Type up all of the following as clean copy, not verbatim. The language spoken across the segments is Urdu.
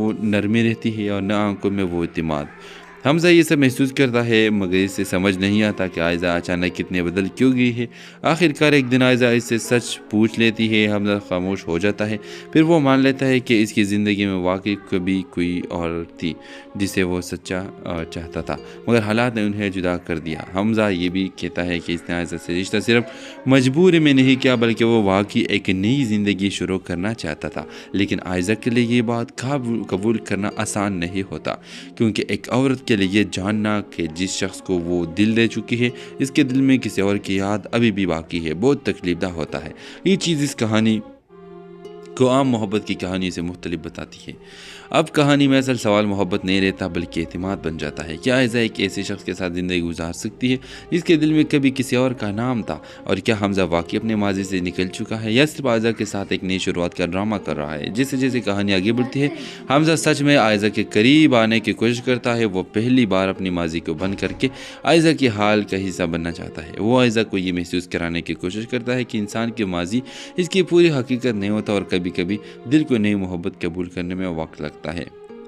وہ نرمی رہتی ہے اور نہ آنکھوں میں وہ اعتماد۔ حمزہ یہ سب محسوس کرتا ہے مگر اسے سمجھ نہیں آتا کہ عائزہ اچانک کتنے بدل کیوں گئی ہے۔ آخر کار ایک دن عائزہ اس سے سچ پوچھ لیتی ہے۔ حمزہ خاموش ہو جاتا ہے، پھر وہ مان لیتا ہے کہ اس کی زندگی میں واقعی کبھی کوئی اور تھی جسے وہ سچا چاہتا تھا، مگر حالات نے انہیں جدا کر دیا۔ حمزہ یہ بھی کہتا ہے کہ اس نے عائزہ سے رشتہ صرف مجبوری میں نہیں کیا بلکہ وہ واقعی ایک نئی زندگی شروع کرنا چاہتا تھا، لیکن عائزہ کے لیے یہ بات قبول کرنا آسان نہیں ہوتا، کیونکہ ایک عورت کے لیے یہ جاننا کہ جس شخص کو وہ دل دے چکی ہے اس کے دل میں کسی اور کی یاد ابھی بھی باقی ہے بہت تکلیف دہ ہوتا ہے۔ یہ چیز اس کہانی کو عام محبت کی کہانی سے مختلف بتاتی ہے۔ اب کہانی میں اصل سوال محبت نہیں رہتا بلکہ اعتماد بن جاتا ہے۔ کیا عائزہ ایک ایسے شخص کے ساتھ زندگی گزار سکتی ہے جس کے دل میں کبھی کسی اور کا نام تھا؟ اور کیا حمزہ واقعی اپنے ماضی سے نکل چکا ہے یا صرف عائزہ کے ساتھ ایک نئی شروعات کا ڈرامہ کر رہا ہے؟ جیسے جیسے کہانی آگے بڑھتی ہے حمزہ سچ میں عائزہ کے قریب آنے کی کوشش کرتا ہے۔ وہ پہلی بار اپنی ماضی کو بند کر کے عائزہ کے حال کا حصہ بننا چاہتا ہے۔ وہ عائزہ کو یہ محسوس کرانے کی کوشش کرتا ہے کہ انسان کے ماضی اس کی پوری حقیقت نہیں ہوتا اور کبھی کبھی دل کو نئی محبت قبول کرنے میں وقت لگتا ہے۔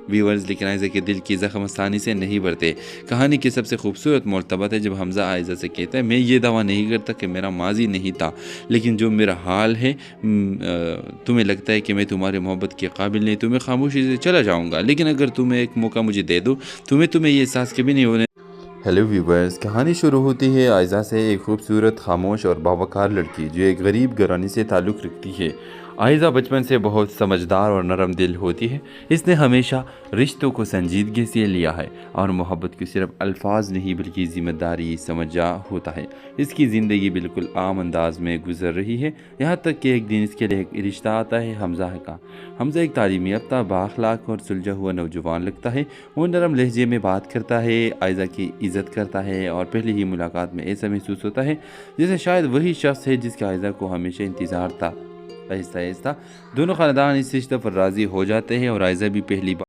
ویورز، لیکن عائزہ کے دل کی زخم آسانی سے نہیں بھرتے۔ کہانی کی سب سے خوبصورت موڑ تب ہے جب حمزہ عائزہ سے کہتا ہے میں یہ دعویٰ نہیں کرتا کہ میرا ماضی نہیں تھا، لیکن جو میرا حال ہے تمہیں لگتا ہے کہ میں تمہاری محبت کے قابل نہیں تو میں خاموشی سے چلا جاؤں گا، لیکن اگر تمہیں ایک موقع مجھے دے دو تو میں تمہیں یہ احساس کبھی نہیں ہونے۔ ہیلو ویورز، کہانی شروع ہوتی ہے عائزہ سے، ایک خوبصورت، خاموش اور باوقار لڑکی جو ایک غریب گھرانے سے تعلق رکھتی ہے۔ عائزہ بچپن سے بہت سمجھدار اور نرم دل ہوتی ہے۔ اس نے ہمیشہ رشتوں کو سنجیدگی سے لیا ہے اور محبت کو صرف الفاظ نہیں بلکہ ذمہ داری سمجھا ہوتا ہے۔ اس کی زندگی بالکل عام انداز میں گزر رہی ہے، یہاں تک کہ ایک دن اس کے لیے ایک رشتہ آتا ہے حمزہ کا۔ حمزہ ایک تعلیم یافتہ، بااخلاق اور سلجھا ہوا نوجوان لگتا ہے۔ وہ نرم لہجے میں بات کرتا ہے، عائزہ کی عزت کرتا ہے اور پہلی ہی ملاقات میں ایسا محسوس ہوتا ہے جیسے شاید وہی شخص ہے جس کا عائزہ کو ہمیشہ انتظار تھا۔ آہستہ آہستہ دونوں خاندان اس رشتہ پر راضی ہو جاتے ہیں اور عائزہ بھی پہلی بار